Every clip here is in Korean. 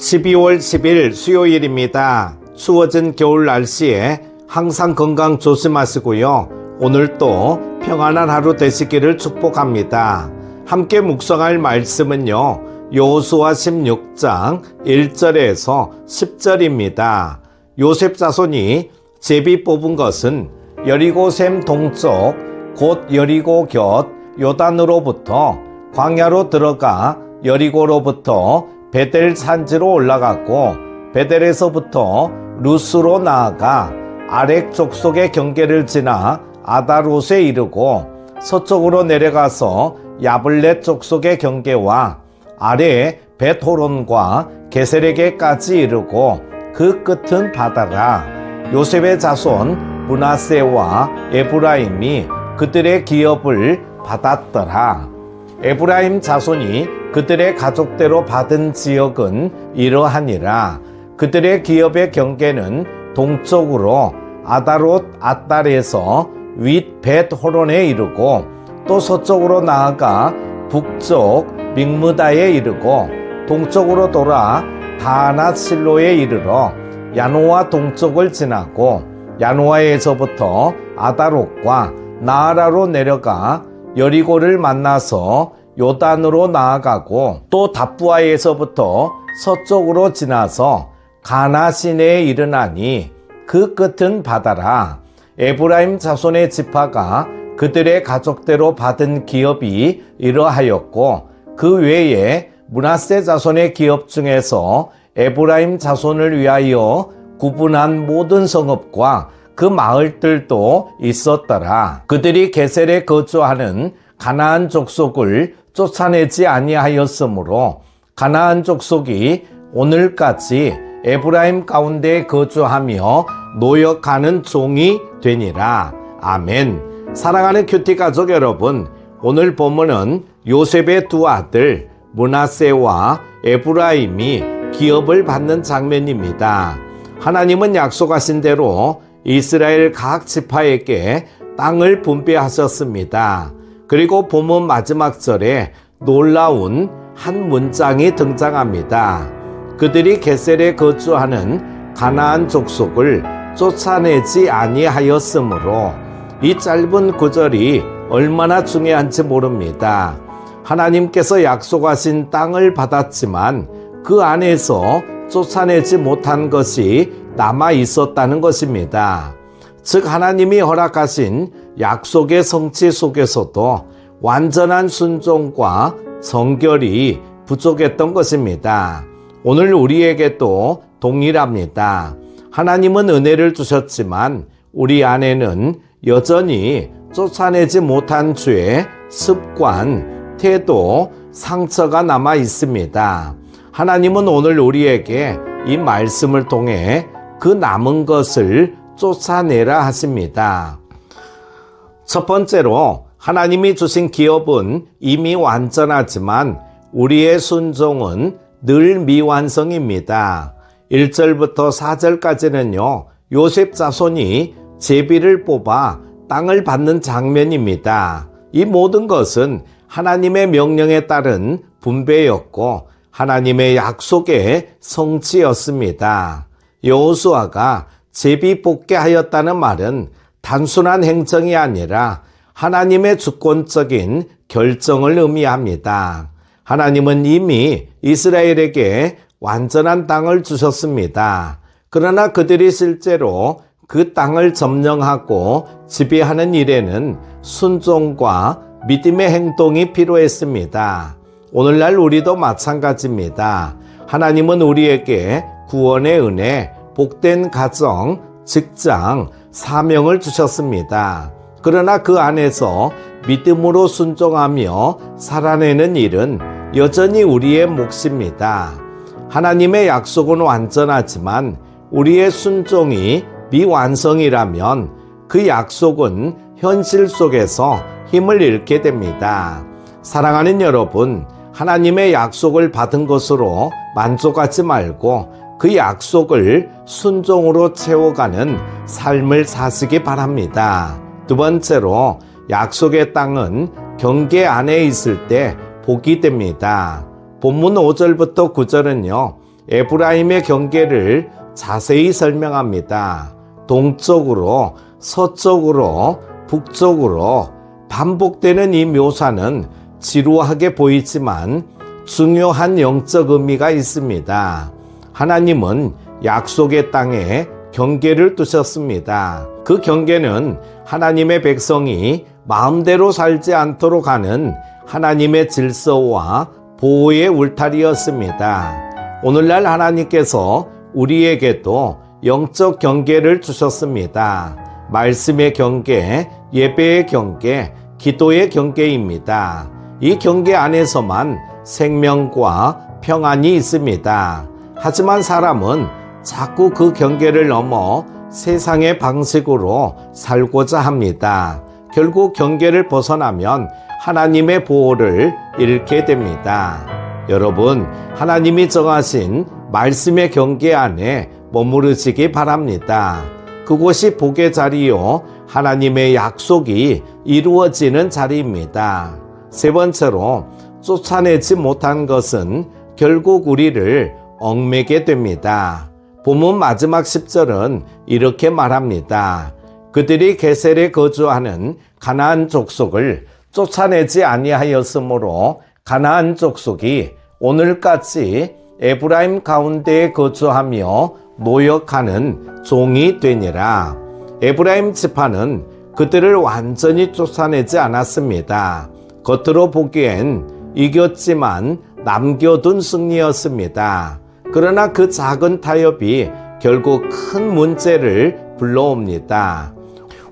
12월 10일 수요일입니다. 추워진 겨울 날씨에 항상 건강 조심하시고요. 오늘도 평안한 하루 되시기를 축복합니다. 함께 묵상할 말씀은요, 여호수아 16장 1절에서 10절입니다. 요셉 자손이 제비 뽑은 것은 여리고샘 동쪽 곧 여리고 곁 요단으로부터 광야로 들어가 여리고로부터 베델 산지로 올라갔고, 베델에서부터 루스로 나아가 아렉 족속의 경계를 지나 아다롯에 이르고, 서쪽으로 내려가서 야블렛 족속의 경계와 아래 벳호론과 게세렉에까지 이르고, 그 끝은 바다라. 요셉의 자손 므낫세와 에브라임이 그들의 기업을 받았더라. 에브라임 자손이 그들의 가족대로 받은 지역은 이러하니라. 그들의 기업의 경계는 동쪽으로 아다롯 앗달에서 윗 벳호론에 이르고, 또 서쪽으로 나아가 북쪽 믹무다에 이르고, 동쪽으로 돌아 다하낫 실로에 이르러 야노아 동쪽을 지나고, 야노아에서부터 아다롯과 나아라로 내려가 여리고를 만나서 요단으로 나아가고, 또 답부아에서부터 서쪽으로 지나서 가나 시내에 이르나니 그 끝은 바다라. 에브라임 자손의 지파가 그들의 가족대로 받은 기업이 이러하였고, 그 외에 므낫세 자손의 기업 중에서 에브라임 자손을 위하여 구분한 모든 성읍과 그 마을들도 있었더라. 그들이 게셀에 거주하는 가나안 족속을 쫓아내지 아니하였으므로 가나안 족속이 오늘까지 에브라임 가운데 거주하며 노역하는 종이 되니라. 아멘. 사랑하는 큐티 가족 여러분, 오늘 본문은 요셉의 두 아들 므낫세와 에브라임이 기업을 받는 장면입니다. 하나님은 약속하신 대로 이스라엘 각 지파에게 땅을 분배하셨습니다. 그리고 본문 마지막 절에 놀라운 한 문장이 등장합니다. 그들이 게셀에 거주하는 가나안 족속을 쫓아내지 아니하였으므로, 이 짧은 구절이 얼마나 중요한지 모릅니다. 하나님께서 약속하신 땅을 받았지만 그 안에서 쫓아내지 못한 것이 남아 있었다는 것입니다. 즉, 하나님이 허락하신 약속의 성취 속에서도 완전한 순종과 정결이 부족했던 것입니다. 오늘 우리에게도 동일합니다. 하나님은 은혜를 주셨지만 우리 안에는 여전히 쫓아내지 못한 죄, 습관, 태도, 상처가 남아 있습니다. 하나님은 오늘 우리에게 이 말씀을 통해 그 남은 것을 쫓아내라 하십니다. 첫 번째로, 하나님이 주신 기업은 이미 완전하지만 우리의 순종은 늘 미완성입니다. 1절부터 4절까지는요, 요셉 자손이 제비를 뽑아 땅을 받는 장면입니다. 이 모든 것은 하나님의 명령에 따른 분배였고 하나님의 약속의 성취였습니다. 여호수아가 제비 뽑게 하였다는 말은 단순한 행정이 아니라 하나님의 주권적인 결정을 의미합니다. 하나님은 이미 이스라엘에게 완전한 땅을 주셨습니다. 그러나 그들이 실제로 그 땅을 점령하고 지배하는 일에는 순종과 믿음의 행동이 필요했습니다. 오늘날 우리도 마찬가지입니다. 하나님은 우리에게 구원의 은혜, 복된 가정, 직장, 사명을 주셨습니다. 그러나 그 안에서 믿음으로 순종하며 살아내는 일은 여전히 우리의 몫입니다. 하나님의 약속은 완전하지만 우리의 순종이 미완성이라면 그 약속은 현실 속에서 힘을 잃게 됩니다. 사랑하는 여러분, 하나님의 약속을 받은 것으로 만족하지 말고 그 약속을 순종으로 채워가는 삶을 사시기 바랍니다. 두 번째로, 약속의 땅은 경계 안에 있을 때 복이 됩니다. 본문 5절부터 9절은요, 에브라임의 경계를 자세히 설명합니다. 동쪽으로, 서쪽으로, 북쪽으로 반복되는 이 묘사는 지루하게 보이지만 중요한 영적 의미가 있습니다. 하나님은 약속의 땅에 경계를 두셨습니다. 그 경계는 하나님의 백성이 마음대로 살지 않도록 하는 하나님의 질서와 보호의 울타리였습니다. 오늘날 하나님께서 우리에게도 영적 경계를 주셨습니다. 말씀의 경계, 예배의 경계, 기도의 경계입니다. 이 경계 안에서만 생명과 평안이 있습니다. 하지만 사람은 자꾸 그 경계를 넘어 세상의 방식으로 살고자 합니다. 결국 경계를 벗어나면 하나님의 보호를 잃게 됩니다. 여러분, 하나님이 정하신 말씀의 경계 안에 머무르시기 바랍니다. 그곳이 복의 자리요, 하나님의 약속이 이루어지는 자리입니다. 세 번째로, 쫓아내지 못한 것은 결국 우리를 얽매게 됩니다. 본문 마지막 10절은 이렇게 말합니다. 그들이 게셀에 거주하는 가나안 족속을 쫓아내지 아니하였으므로 가나안 족속이 오늘까지 에브라임 가운데에 거주하며 노역하는 종이 되니라. 에브라임 지파는 그들을 완전히 쫓아내지 않았습니다. 겉으로 보기엔 이겼지만 남겨둔 승리였습니다. 그러나 그 작은 타협이 결국 큰 문제를 불러옵니다.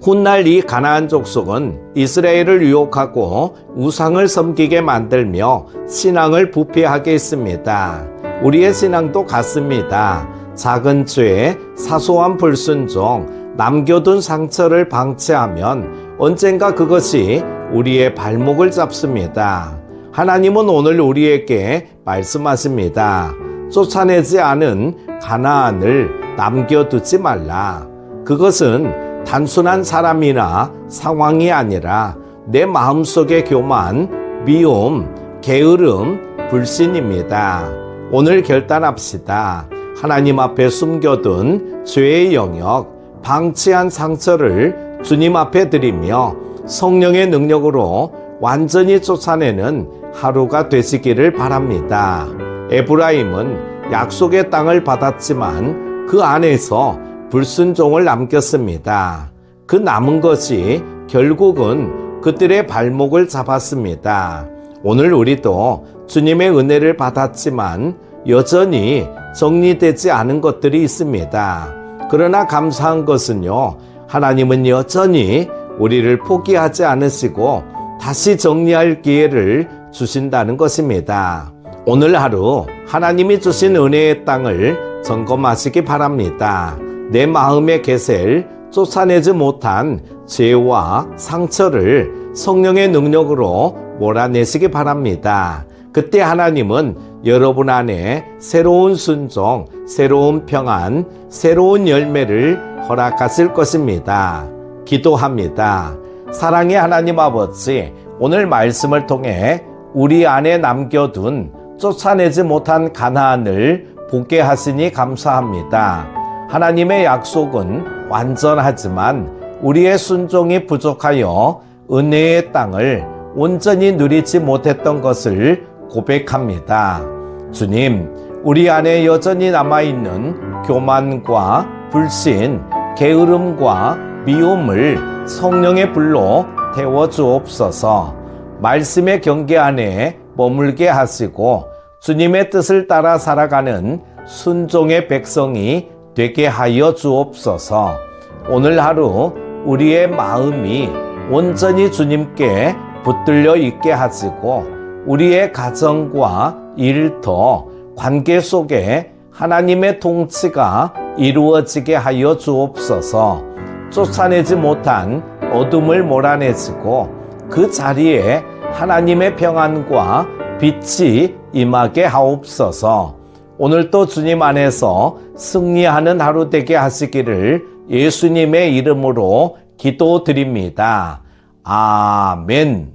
훗날 이 가나안 족속은 이스라엘을 유혹하고 우상을 섬기게 만들며 신앙을 부패하게 했습니다. 우리의 신앙도 같습니다. 작은 죄, 사소한 불순종, 남겨둔 상처를 방치하면 언젠가 그것이 우리의 발목을 잡습니다. 하나님은 오늘 우리에게 말씀하십니다. 쫓아내지 않은 가나안을 남겨두지 말라. 그것은 단순한 사람이나 상황이 아니라 내 마음속의 교만, 미움, 게으름, 불신입니다. 오늘 결단합시다. 하나님 앞에 숨겨둔 죄의 영역, 방치한 상처를 주님 앞에 드리며 성령의 능력으로 완전히 쫓아내는 하루가 되시기를 바랍니다. 에브라임은 약속의 땅을 받았지만 그 안에서 불순종을 남겼습니다. 그 남은 것이 결국은 그들의 발목을 잡았습니다. 오늘 우리도 주님의 은혜를 받았지만 여전히 정리되지 않은 것들이 있습니다. 그러나 감사한 것은요, 하나님은 여전히 우리를 포기하지 않으시고 다시 정리할 기회를 주신다는 것입니다. 오늘 하루 하나님이 주신 은혜의 땅을 점검하시기 바랍니다. 내 마음의 게셀, 쫓아내지 못한 죄와 상처를 성령의 능력으로 몰아내시기 바랍니다. 그때 하나님은 여러분 안에 새로운 순종, 새로운 평안, 새로운 열매를 허락하실 것입니다. 기도합니다. 사랑의 하나님 아버지, 오늘 말씀을 통해 우리 안에 남겨둔 쫓아내지 못한 가나안을 보게 하시니 감사합니다. 하나님의 약속은 완전하지만 우리의 순종이 부족하여 은혜의 땅을 온전히 누리지 못했던 것을 고백합니다. 주님, 우리 안에 여전히 남아있는 교만과 불신, 게으름과 미움을 성령의 불로 태워주옵소서. 말씀의 경계 안에 머물게 하시고 주님의 뜻을 따라 살아가는 순종의 백성이 되게 하여 주옵소서. 오늘 하루 우리의 마음이 온전히 주님께 붙들려 있게 하시고 우리의 가정과 일터, 관계 속에 하나님의 통치가 이루어지게 하여 주옵소서. 쫓아내지 못한 어둠을 몰아내시고 그 자리에 하나님의 평안과 빛이 임하게 하옵소서. 오늘도 주님 안에서 승리하는 하루 되게 하시기를 예수님의 이름으로 기도드립니다. 아멘.